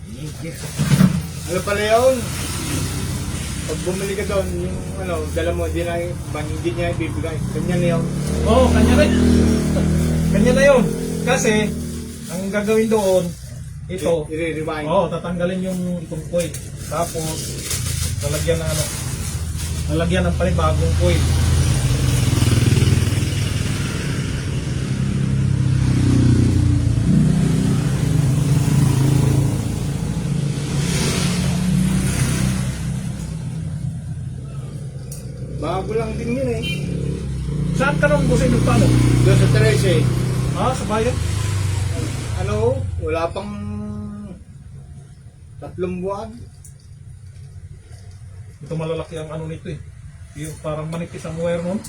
Ano pala yun? Pag bumili ka doon, yung ano, dala mo, hindi niya ibibigay. Kanya na yun. Oo, kanya na yun. Kanya na yun. Kasi, ang gagawin doon, ito. I-rewind. Oo, tatanggalin yung itong coil. Tapos, lalagyan ng ano, lalagyan ng panibagong coil. Bago lang din yun eh. Saan ka nung gusto yung paano? Doon sa 13. Sa bayan? Ano, wala pang 3 buwan. Ito malalaki ang ano nito eh. Yung parang manipis ang wire nun.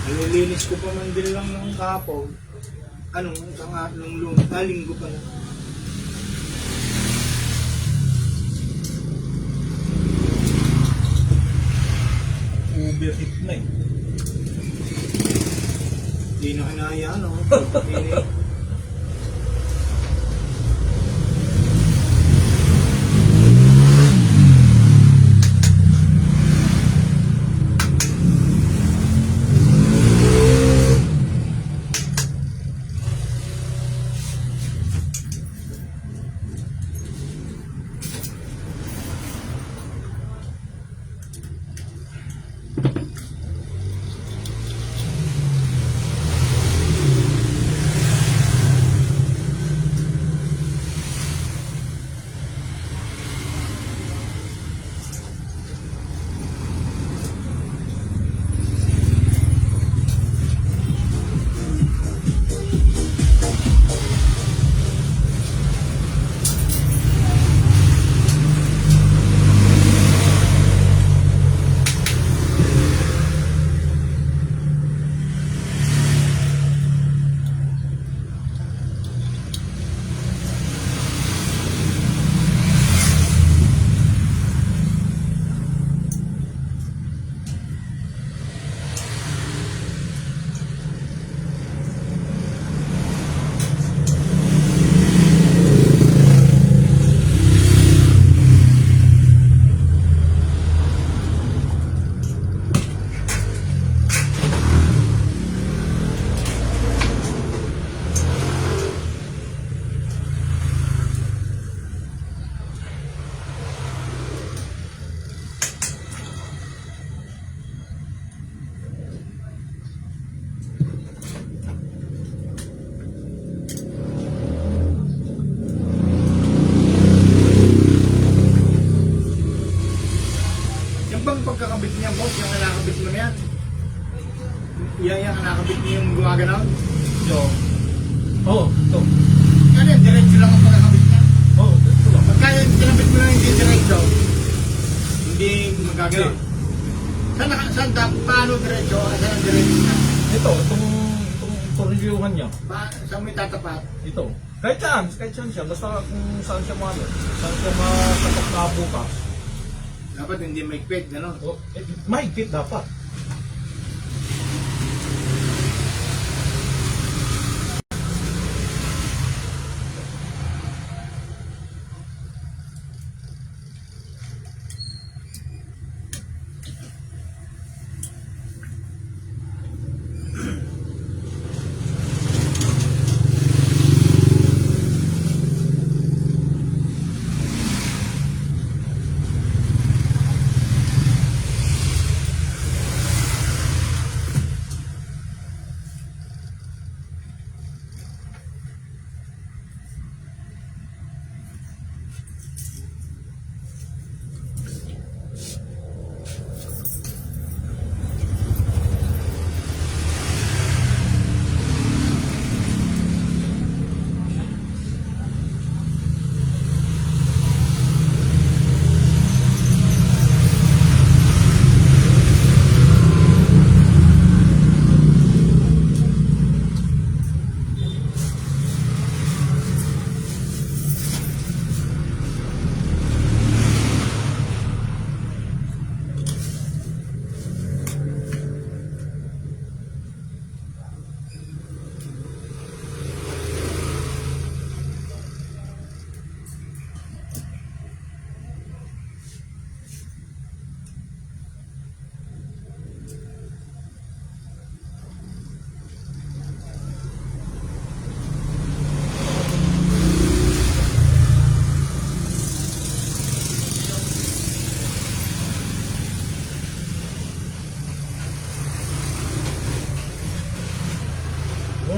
Nililinis ko pa man din lang ng kahapon. Anong, linggo pa na. Overheat na eh. Hindi na kinaya, no? Pagkakabit niya, boss, yung nakakabit mo na yan. Yung nakakabit niya yung gumaganaw. Ito. Ano yan, diretso lang ang pagkakabit niya. Ito lang. Pagka yung kinabit mo lang hindi diretso, hindi magagalaw. Saan paano diretso? Saan ang diretso niya? Itong reviewhan niya. Saan mo itatapat? Ito. Kahit saan siya. Basta kung saan siya saan siya matapat na bukas. Dapat hindi maigpit, gano'n. Mahigpit dapat.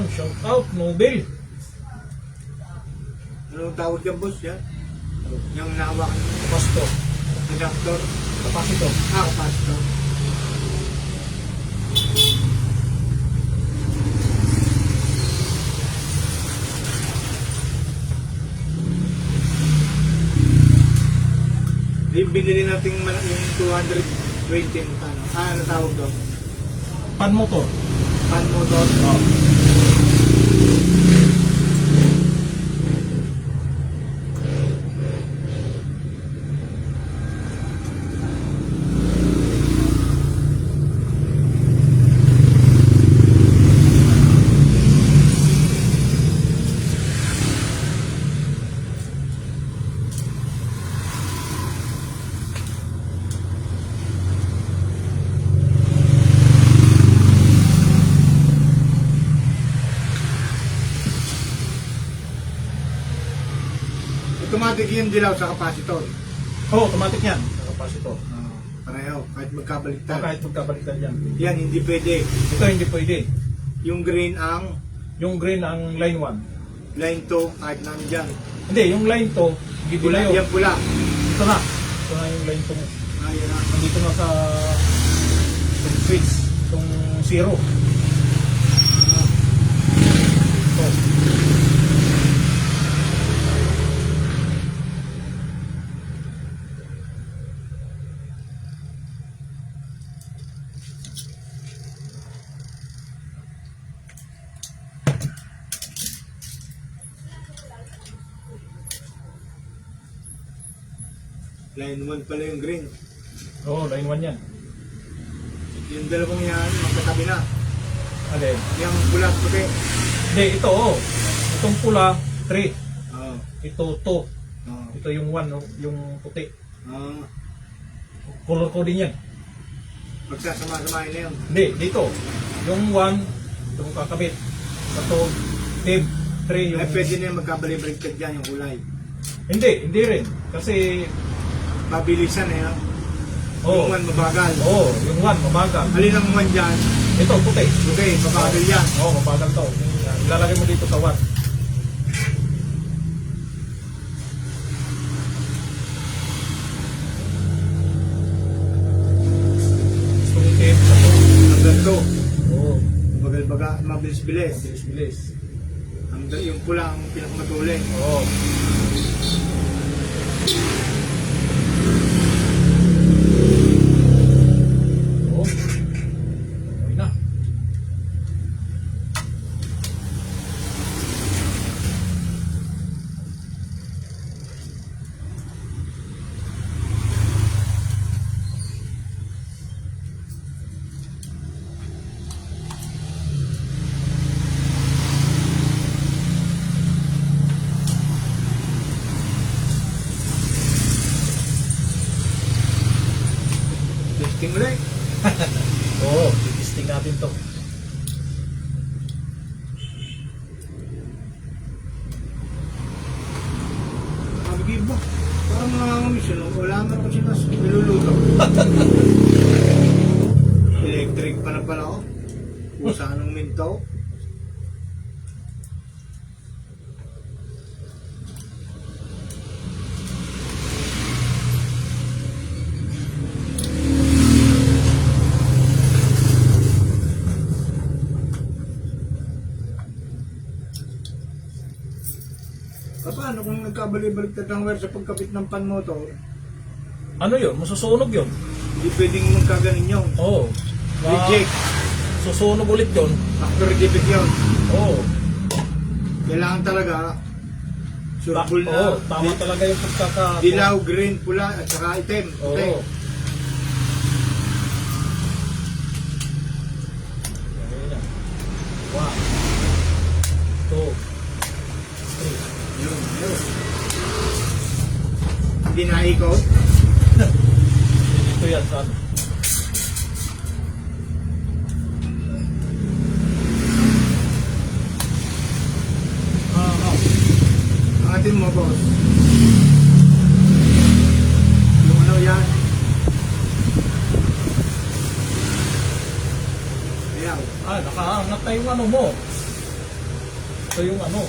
Yun, shout out, Nobel. Anong tawag yan, boss? Yan? Yung nahawakan ng Pasto. adapter. Kapasito. Pastor. Binili natin yung 220 ano. Ano tawag doon? Pan motor. Pan motor. Oh. Automatic yung dilaw sa kapasitor. Oh, automatic yan. Kapasito. Pareho, kahit magkabaliktad. Kahit magkabaliktad yan. Yan, hindi pwede. Ito hindi pwede. Yung green ang Yung green ang line 1. line 2, kahit nandyan. Hindi, yung line 2, hindi Pula, na yun. yan pula. Ito na. Ito na yung line 2 mo. Ayan na. Nandito na sa itong switch, itong 0. Ito. Line 1 pala yung green. Oo, line 1 yan. Yung dalawang yan, magkatabi na. Alin? Yung pula at puti. Hindi, ito oh. Itong pula, 3. Oo. Ito, 2. Oo. Ito yung 1, oh, yung puti. Oo. Color coding yan. Magsasama-samahin na yun. Hindi, dito. Yung 1, itong kakabit. Ito, tip. 3 yung... Ay, pwede na yung magkabaliktad dyan yung kulay. Hindi rin. Kasi, Pabilisan eh. No? oh, Yung 1 mabagal. oh, yung 1, mabagal. Alin ang 1 dyan? Ito, puti. Okay, mabagal yan. Oo, mabagal to. Ilalagay mo dito sa 1. Itong tip, ito. Hanggang 2. Oo, Bagal-baga, mabilis-bilis. bilis-bilis. Yung pula ang pinakamatuli. Oo. Oo. Okay na. Testing ulit. Oo, titisting natin to. Sabi ba? Parang nangangamis yun. Wala naman ako siya nas niluluto. Electric pa na pala ako. Pusa ng minto. Paano kung nagkabali-baliktad ang wire sa pagkabit ng pan motor? Ano yun? Masusunog yun? Hindi pwedeng magkaganin yun. Oo. Reject. Susunog ulit yun. After reject yun. Oo. Kailangan talaga surbol na. Oo, tama talaga yung pagkaka... Dilaw, green, pula, at saka itim. Oo. Okay. Okay na. 1, 2, 3. Yun, yun. Hindi naikot. Dito yan, saan? Angatin mo, boss. Yung ano yan. Ayan. Ah, nakaangat na yung ano mo. Ito yung ano.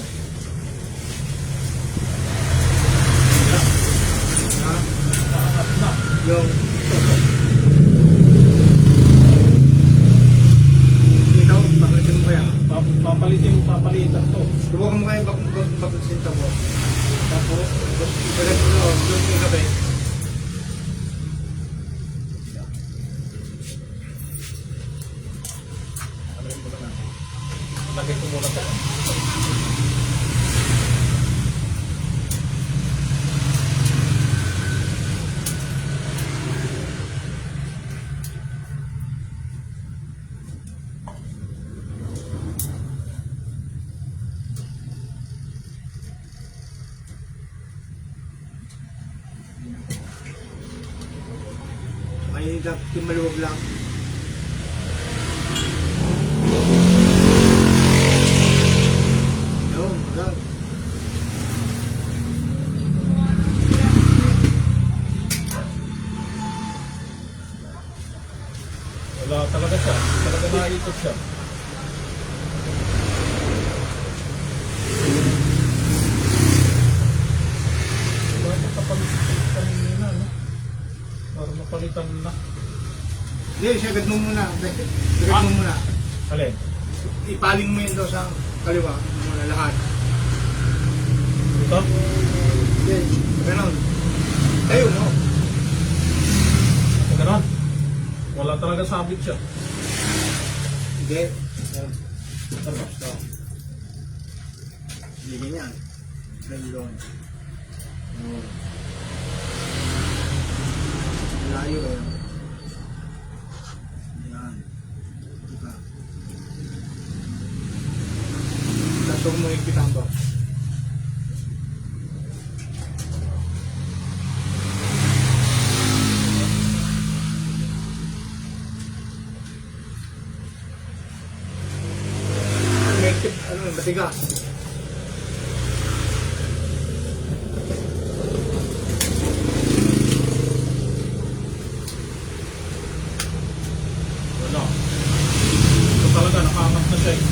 Ha? Paangat na. Yung ikaw, pakalitin mo kaya. Papalitan to. Subukan mo kayo bakit sinta mo. Tapos, ibagat mo doon yung gabi. Ano mo na. Lagay ko muna to. May dapat yung maluwag lang. Yun, lang. Wala talaga siya. Talaga naikot siya. Wala pa kapalitan na, no? Para mapalitan na. Hindi, sagad mo muna. Sagad mo muna. Alin? Ipaling mo yun daw sa kaliwa. Muna lahat. Ito? Hindi, ganon. Tayo mo. Ito ganon. Wala talaga sabit siya. Hindi. Ano? Hindi ganyan. Ganon. Layo eh. Yan. Diba? Tapos mo yung pitamba. May tip, ano, matigas. Wala. Ito talaga, nakaangat na siya eh.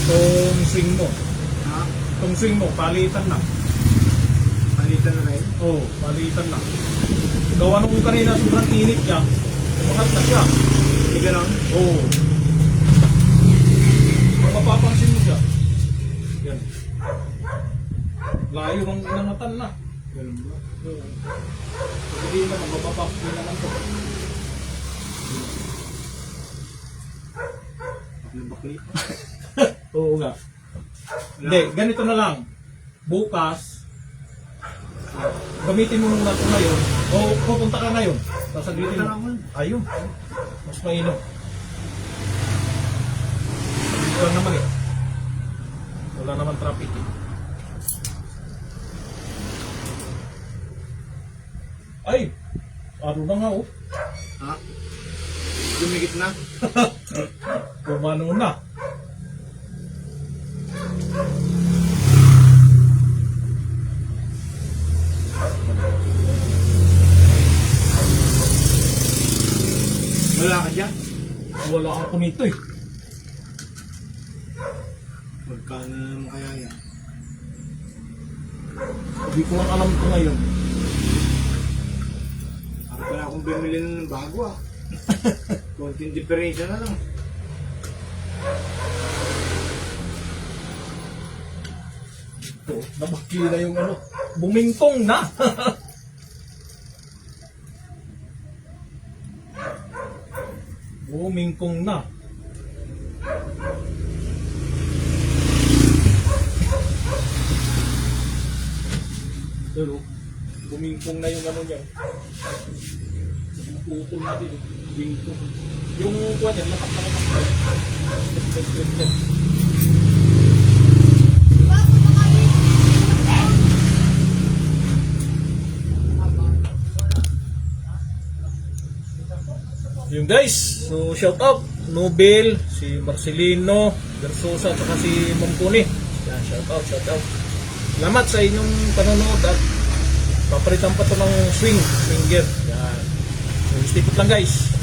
Itong swing mo. Ha? Itong swing mo, palitan na. Palitan na rin. Oo, palitan na. Gawa nung kanina sobrang init niya, umangat na siya. Hindi ganon. Oo. Kung mapapansin mo siya. Yan. Layo ng inangatan na. Ganon ba? Oo. Hindi naman, mapapansin naman ito. Bakli-bakli. Oo nga. Hindi, ganito na lang. Bukas, gamitin mo muna ito ngayon. O pupunta ka ngayon. Sasaglitin mo. Ayun. Mas mainom. Wala naman eh. Wala naman traffic eh. Ay! Ano na nga oh. Ha? Dumigit na? Kumano na. Wala ka dyan? Wala ako nito eh. Magkano naman kaya yan? Hindi ko lang alam ito ngayon. Para pala akong bumili na ng bago ah. Konting differential na lang. Ito, nabaki na yung ano. Bumingkong na. Bumingkong na. Pero, bumingkong na yung ano niya. Putol na din. Bumingkong. Yung kuha niya, lakas na lakas. Yung guys, so shout out Nobel, si Marcelino, Versosa, at saka si Mongkuni. Yan, shout out, shout out. Salamat sa inyong panonood at papalitan pa ito ng swinger. Yan. So, stay put lang guys.